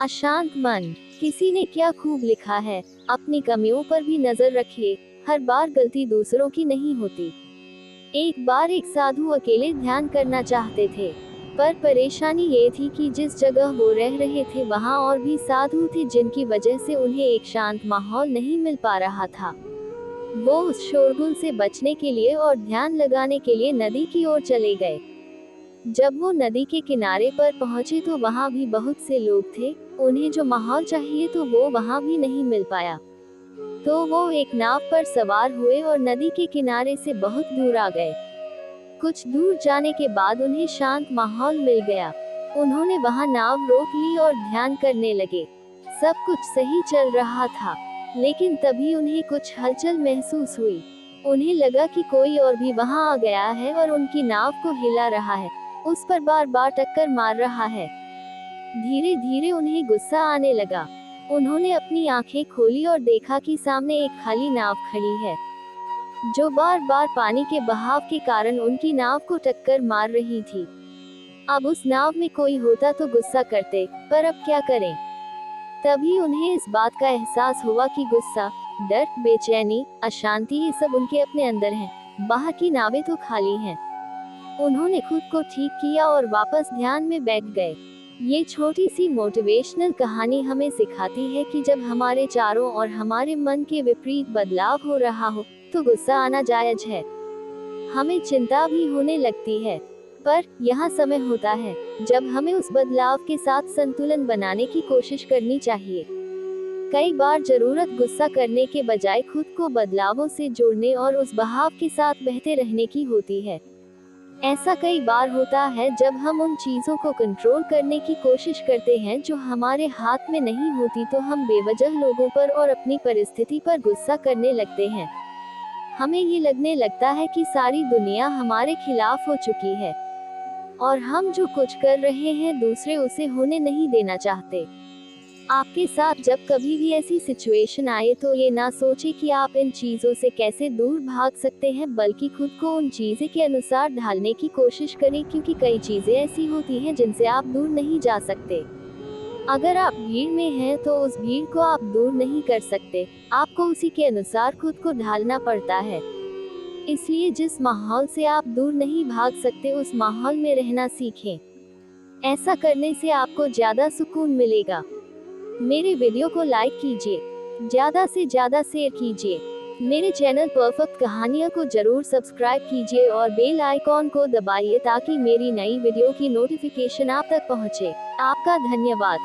अशांत मन। किसी ने क्या खूब लिखा है, अपनी कमियों पर भी नजर रखिए, हर बार गलती दूसरों की नहीं होती। एक बार एक साधु अकेले ध्यान करना चाहते थे, पर परेशानी ये थी कि जिस जगह वो रह रहे थे वहाँ और भी साधु थे, जिनकी वजह से उन्हें एक शांत माहौल नहीं मिल पा रहा था। वो उस शोरगुल से बचने के लिए और ध्यान लगाने के लिए नदी की ओर चले गए। जब वो नदी के किनारे पर पहुंचे तो वहां भी बहुत से लोग थे। उन्हें जो माहौल चाहिए तो वो वहां भी नहीं मिल पाया। तो वो एक नाव पर सवार हुए और नदी के किनारे से बहुत दूर आ गए। कुछ दूर जाने के बाद उन्हें शांत माहौल मिल गया। उन्होंने वहां नाव रोक ली और ध्यान करने लगे। सब कुछ सही चल रहा था, लेकिन तभी उन्हें कुछ हलचल महसूस हुई। उन्हें लगा कि कोई और भी वहां आ गया है और उनकी नाव को हिला रहा है, उस पर बार बार टक्कर मार रहा है। धीरे धीरे उन्हें गुस्सा आने लगा। उन्होंने अपनी आंखें खोली और देखा कि सामने एक खाली नाव खड़ी है, जो बार बार पानी के बहाव के कारण उनकी नाव को टक्कर मार रही थी। अब उस नाव में कोई होता तो गुस्सा करते, पर अब क्या करें। तभी उन्हें इस बात का एहसास हुआ कि गुस्सा, डर, बेचैनी, अशांति ये सब उनके अपने अंदर हैं, बाहर की नावें तो खाली हैं। उन्होंने खुद को ठीक किया और वापस ध्यान में बैठ गए। ये छोटी सी मोटिवेशनल कहानी हमें सिखाती है कि जब हमारे चारों ओर हमारे मन के विपरीत बदलाव हो रहा हो, तो गुस्सा आना जायज है। हमें चिंता भी होने लगती है, पर यह समय होता है जब हमें उस बदलाव के साथ संतुलन बनाने की कोशिश करनी चाहिए। कई बार जरूरत गुस्सा करने के बजाय खुद को बदलावों से जोड़ने और उस बहाव के साथ बहते रहने की होती है। ऐसा कई बार होता है जब हम उन चीजों को कंट्रोल करने की कोशिश करते हैं जो हमारे हाथ में नहीं होती, तो हम बेवजह लोगों पर और अपनी परिस्थिति पर गुस्सा करने लगते हैं। हमें ये लगने लगता है कि सारी दुनिया हमारे खिलाफ हो चुकी है और हम जो कुछ कर रहे हैं दूसरे उसे होने नहीं देना चाहते। आपके साथ जब कभी भी ऐसी सिचुएशन आए तो ये ना सोचें कि आप इन चीजों से कैसे दूर भाग सकते हैं, बल्कि खुद को उन चीजें के अनुसार ढालने की कोशिश करें, क्योंकि कई चीजें ऐसी होती हैं जिनसे आप दूर नहीं जा सकते। अगर आप भीड़ में हैं तो उस भीड़ को आप दूर नहीं कर सकते, आपको उसी के अनुसार खुद को ढालना पड़ता है। इसलिए जिस माहौल से आप दूर नहीं भाग सकते उस माहौल में रहना सीखें। ऐसा करने से आपको ज्यादा सुकून मिलेगा। मेरे वीडियो को लाइक कीजिए, ज्यादा से ज्यादा शेयर कीजिए। मेरे चैनल परफेक्ट कहानियाँ को जरूर सब्सक्राइब कीजिए और बेल आइकॉन को दबाइए ताकि मेरी नई वीडियो की नोटिफिकेशन आप तक पहुँचे। आपका धन्यवाद।